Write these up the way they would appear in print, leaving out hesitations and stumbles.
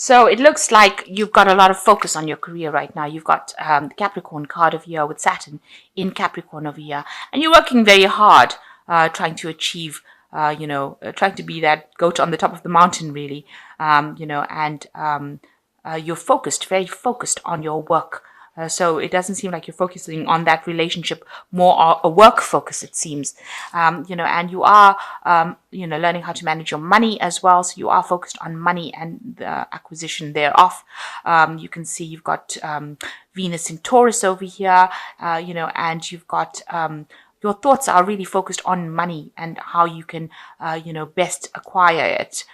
So it looks like you've got a lot of focus on your career right now. You've got the Capricorn card over here with Saturn in Capricorn over here, and you're working very hard, trying to achieve, trying to be that goat on the top of the mountain, really, and you're focused, very focused on your work. So it doesn't seem like you're focusing on that relationship, more a work focus, it seems. And you are, learning how to manage your money as well. So you are focused on money and the acquisition thereof. You can see you've got Venus in Taurus over here, and you've got your thoughts are really focused on money and how you can, best acquire it.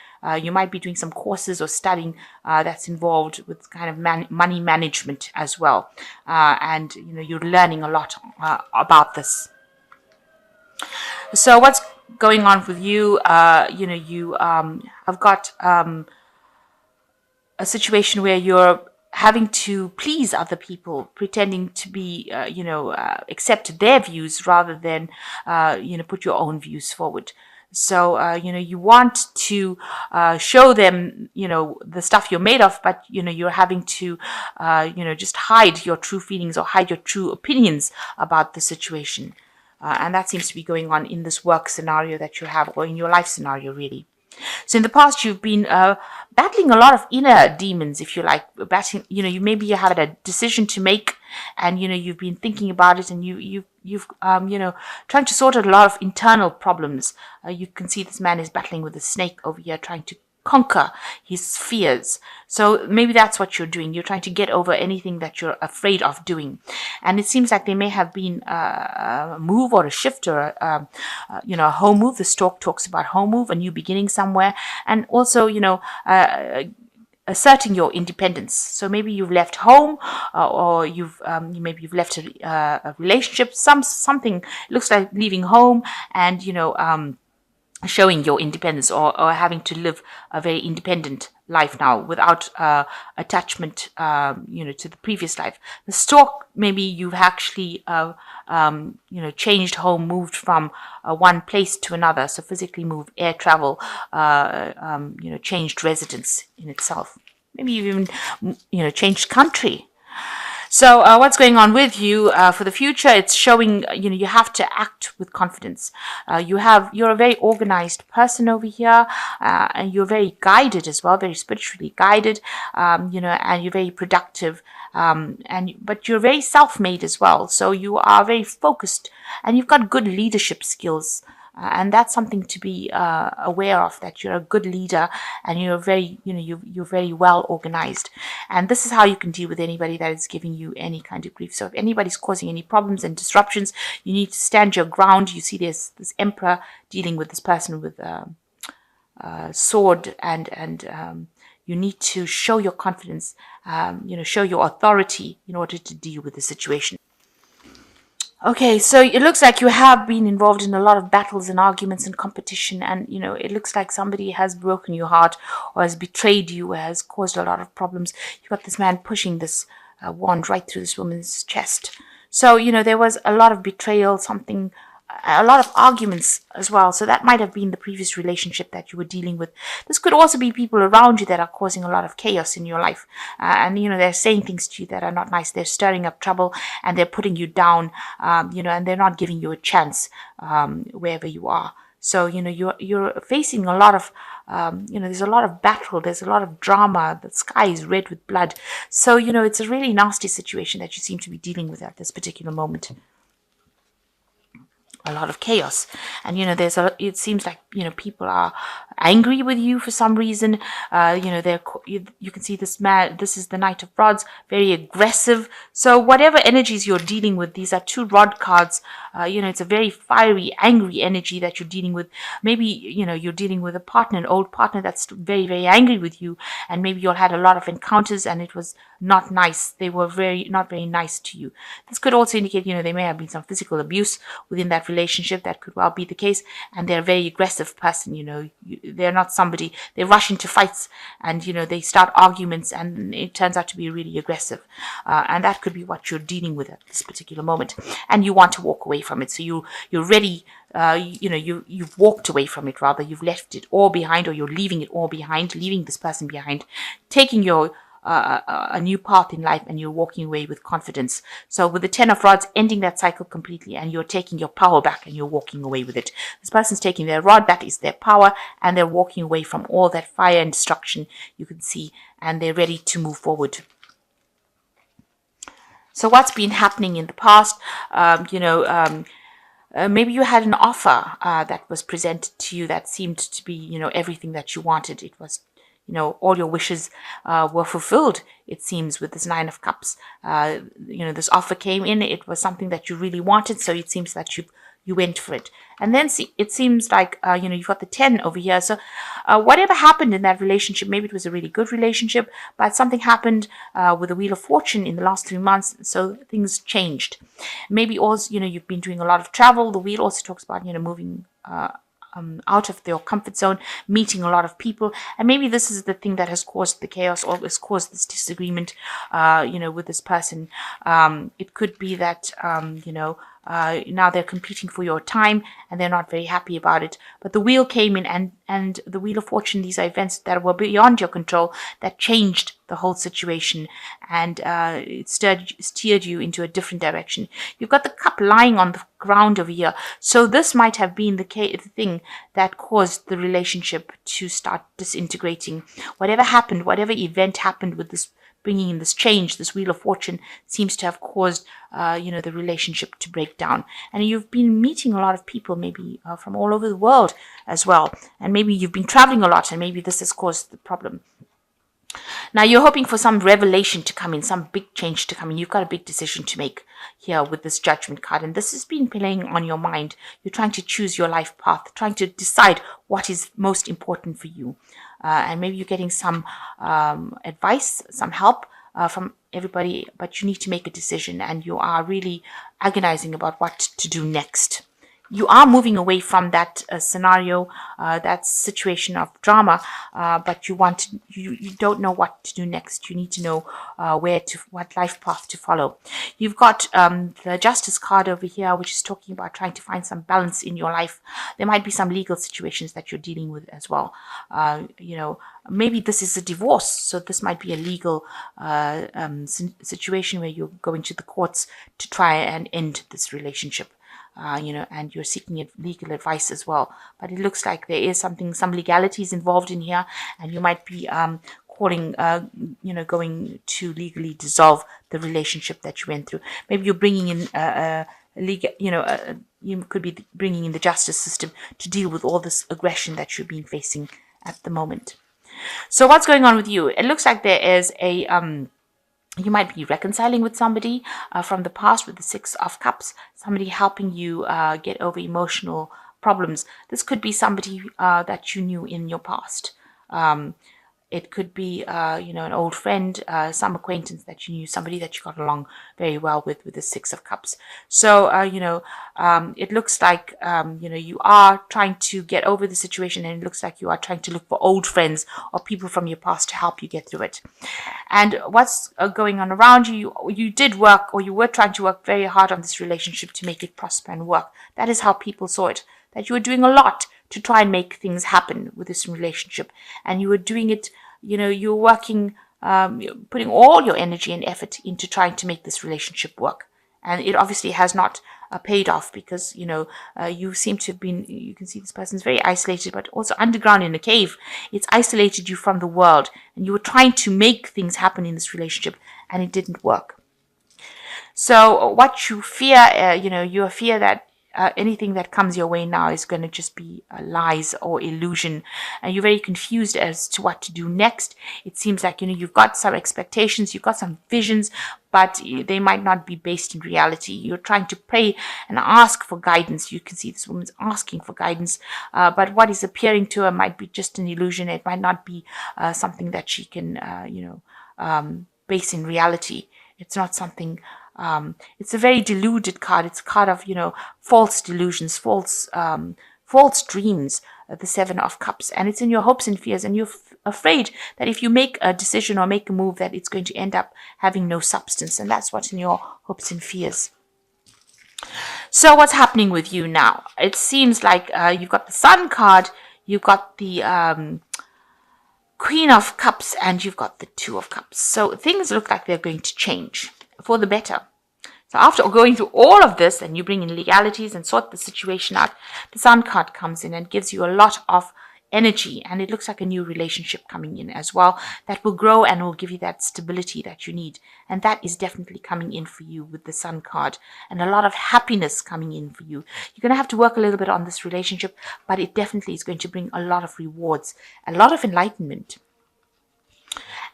You might be doing some courses or studying that's involved with kind of money management as well. And you're learning a lot about this. So what's going on with you? You have got a situation where you're having to please other people, pretending to be, accept their views rather than, put your own views forward. So, you want to show them, the stuff you're made of, but, you're having to, just hide your true feelings or hide your true opinions about the situation. And that seems to be going on in this work scenario that you have, or in your life scenario, really. So in the past, you've been battling a lot of inner demons, if you like. Battling, maybe you have a decision to make, and you've been thinking about it, and you've trying to sort out a lot of internal problems. You can see this man is battling with a snake over here, trying to conquer his fears. So maybe that's what you're doing. You're trying to get over anything that you're afraid of doing. And it seems like there may have been a move or a shift or a home move. The stork talks about home move, a new beginning somewhere, and also asserting your independence. So maybe you've left home, or you've left a relationship. Something looks like leaving home, and showing your independence, or having to live a very independent life now without attachment, to the previous life. The stork, maybe you've actually, changed home, moved from one place to another. So physically moved, air travel, changed residence in itself. Maybe you've even, changed country. So what's going on with you for the future? It's showing, you have to act with confidence. You're a very organized person over here, and you're very guided as well, very spiritually guided, and you're very productive, but you're very self-made as well. So you are very focused, and you've got good leadership skills. And that's something to be aware of, that you're a good leader and you're very, you're very well organized. And this is how you can deal with anybody that is giving you any kind of grief. So if anybody's causing any problems and disruptions, you need to stand your ground. You see there's this emperor dealing with this person with a sword, and you need to show your confidence, show your authority in order to deal with the situation. Okay, so it looks like you have been involved in a lot of battles and arguments and competition, and it looks like somebody has broken your heart or has betrayed you or has caused a lot of problems. You've got this man pushing this wand right through this woman's chest. So, there was a lot of betrayal, a lot of arguments as well. So that might have been the previous relationship that you were dealing with. This could also be people around you that are causing a lot of chaos in your life. And they're saying things to you that are not nice. They're stirring up trouble, and they're putting you down, and they're not giving you a chance wherever you are. So, you're facing a lot of, there's a lot of battle. There's a lot of drama. The sky is red with blood. So, it's a really nasty situation that you seem to be dealing with at this particular moment. A lot of chaos, and it seems like people are angry with you for some reason. You can see this man, this is the Knight of Rods, very aggressive. So whatever energies you're dealing with, these are two rod cards. It's a very fiery, angry energy that you're dealing with. Maybe you're dealing with a partner, an old partner that's very, very angry with you, and maybe you all had a lot of encounters and it was not nice. They were not very nice to you. This could also indicate there may have been some physical abuse within that relationship. relationship. That could well be the case. And they're a very aggressive person, they're not somebody, they rush into fights, and, they start arguments, and it turns out to be really aggressive. And that could be what you're dealing with at this particular moment. And you want to walk away from it. So you're ready, you've walked away from it, rather. You've left it all behind, or you're leaving it all behind, leaving this person behind, taking your a new path in life, and you're walking away with confidence. So with the 10 of rods, ending that cycle completely, and you're taking your power back, and you're walking away with it. This person's taking their rod, that is their power, and they're walking away from all that fire and destruction you can see, and they're ready to move forward. So what's been happening in the past? Maybe you had an offer that was presented to you that seemed to be, everything that you wanted. It was, all your wishes were fulfilled, it seems, with this 9 of Cups. This offer came in. It was something that you really wanted, so it seems that you went for it. And then it seems like, you've got the 10 over here. So whatever happened in that relationship, maybe it was a really good relationship, but something happened with the Wheel of Fortune in the last 3 months, so things changed. Maybe also, you've been doing a lot of travel. The wheel also talks about, moving out of your comfort zone, meeting a lot of people, and maybe this is the thing that has caused the chaos, or has caused this disagreement, with this person. It could be that, now they're competing for your time, and they're not very happy about it. But the wheel came in, and the Wheel of Fortune, these are events that were beyond your control, that changed the whole situation, and it steered you into a different direction. You've got the cup lying on the ground over here. So this might have been the thing that caused the relationship to start disintegrating. Whatever happened, whatever event happened with this, bringing in this change, this Wheel of Fortune, seems to have caused, the relationship to break down. And you've been meeting a lot of people, maybe from all over the world as well. And maybe you've been traveling a lot, and maybe this has caused the problem. Now you're hoping for some revelation to come in, some big change to come in. You've got a big decision to make here with this Judgment card, and this has been playing on your mind. You're trying to choose your life path, trying to decide what is most important for you. And maybe you're getting some advice, some help from everybody, but you need to make a decision, and you are really agonizing about what to do next. You are moving away from that scenario, that situation of drama, but you don't know what to do next. You need to know what life path to follow. You've got the Justice card over here, which is talking about trying to find some balance in your life. There might be some legal situations that you're dealing with as well. Maybe this is a divorce, so this might be a legal situation where you're going to the courts to try and end this relationship. And you're seeking legal advice as well. But it looks like there is some legalities involved in here, and you might be going to legally dissolve the relationship that you went through. Maybe you're bringing in you could be bringing in the justice system to deal with all this aggression that you've been facing at the moment. So what's going on with you? It looks like there is you might be reconciling with somebody from the past with the 6 of Cups, somebody helping you get over emotional problems. This could be somebody that you knew in your past. It could be, an old friend, some acquaintance that you knew, somebody that you got along very well with the 6 of Cups. So, it looks like, you are trying to get over the situation, and it looks like you are trying to look for old friends or people from your past to help you get through it. And what's going on around you, you did work, or you were trying to work very hard on this relationship to make it prosper and work. That is how people saw it, that you were doing a lot to try and make things happen with this relationship. And you were doing it, you were working, putting all your energy and effort into trying to make this relationship work. And it obviously has not paid off, because, you seem to have been, you can see this person's very isolated, but also underground in a cave. It's isolated you from the world, and you were trying to make things happen in this relationship, and it didn't work. So what you fear, you fear that anything that comes your way now is going to just be lies or illusion, and you're very confused as to what to do next. It seems like you've got some expectations, you've got some visions, but they might not be based in reality. You're trying to pray and ask for guidance. You can see this woman's asking for guidance, but what is appearing to her might be just an illusion. It might not be something that she can base in reality. It's not something It's a very deluded card. It's a card of, false delusions, false dreams, the Seven of Cups. And it's in your hopes and fears. And you're afraid that if you make a decision or make a move, that it's going to end up having no substance. And that's what's in your hopes and fears. So what's happening with you now? It seems like you've got the Sun card, you've got the Queen of Cups, and you've got the Two of Cups. So things look like they're going to change for the better. So after going through all of this, and you bring in legalities and sort the situation out, the Sun card comes in and gives you a lot of energy, and it looks like a new relationship coming in as well that will grow and will give you that stability that you need. And that is definitely coming in for you with the Sun card, and a lot of happiness coming in for you. You're going to have to work a little bit on this relationship, but it definitely is going to bring a lot of rewards, a lot of enlightenment.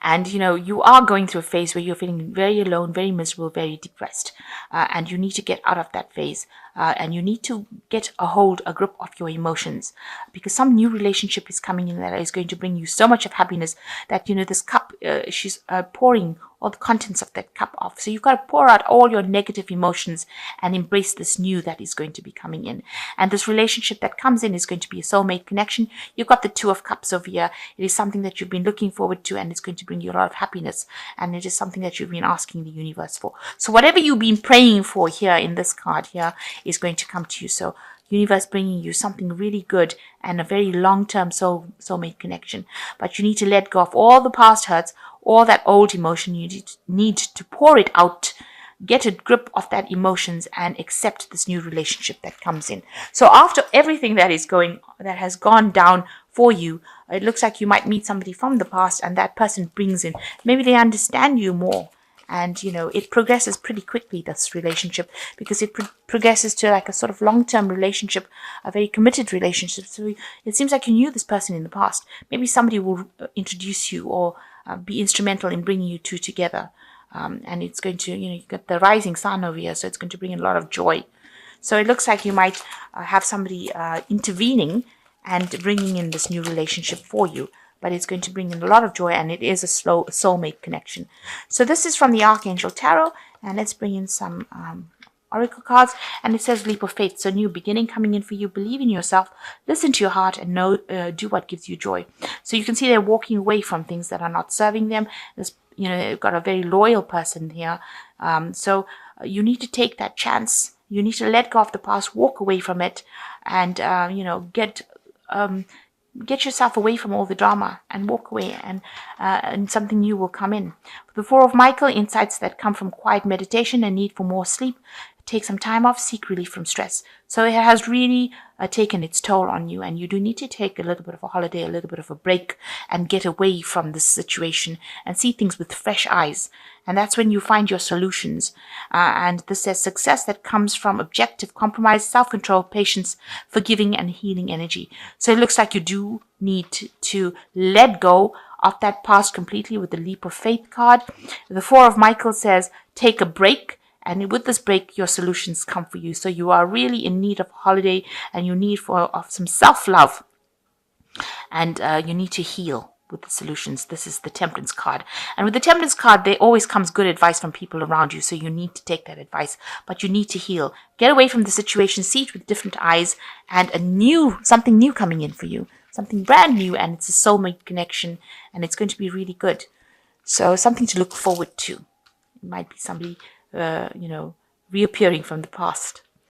And, you are going through a phase where you're feeling very alone, very miserable, very depressed. And you need to get out of that phase. And you need to get a grip of your emotions. Because some new relationship is coming in that is going to bring you so much of happiness that, this cup, she's pouring all the contents of that cup off. So you've got to pour out all your negative emotions and embrace this new that is going to be coming in. And this relationship that comes in is going to be a soulmate connection. You've got the Two of Cups over here. It is something that you've been looking forward to, and it's going to bring you a lot of happiness. And it is something that you've been asking the universe for. So whatever you've been praying for here in this card here is going to come to you. So universe bringing you something really good and a very long-term soulmate connection. But you need to let go of all the past hurts, all that old emotion. You need to pour it out, get a grip of that emotions, and accept this new relationship that comes in. So after everything that has gone down for you, it looks like you might meet somebody from the past, and that person brings in, maybe they understand you more. And, it progresses pretty quickly, this relationship, because it progresses to like a sort of long-term relationship, a very committed relationship. So it seems like you knew this person in the past. Maybe somebody will introduce you or be instrumental in bringing you two together. And it's going to, you've got the rising sun over here, so it's going to bring in a lot of joy. So it looks like you might have somebody intervening and bringing in this new relationship for you. But it's going to bring in a lot of joy, and it is a soulmate connection. So this is from the Archangel Tarot, and let's bring in some oracle cards. And it says leap of faith, so new beginning coming in for you. Believe in yourself, listen to your heart, and do what gives you joy. So you can see they're walking away from things that are not serving them. They've got a very loyal person here. So you need to take that chance. You need to let go of the past, walk away from it, and get yourself away from all the drama and walk away, and something new will come in. The Four of Michael, insights that come from quiet meditation and need for more sleep. Take some time off, seek relief from stress. So it has really taken its toll on you, and you do need to take a little bit of a holiday, a little bit of a break, and get away from this situation and see things with fresh eyes. And that's when you find your solutions. And this says success that comes from objective compromise, self-control, patience, forgiving, and healing energy. So it looks like you do need to let go of that past completely with the leap of faith card. The Four of Michael says take a break. And with this break, your solutions come for you. So you are really in need of a holiday, and you need of some self-love. And you need to heal with the solutions. This is the Temperance card. And with the Temperance card, there always comes good advice from people around you. So you need to take that advice. But you need to heal. Get away from the situation, see it with different eyes, and something new coming in for you. Something brand new, and it's a soulmate connection, and it's going to be really good. So something to look forward to. It might be somebody reappearing from the past.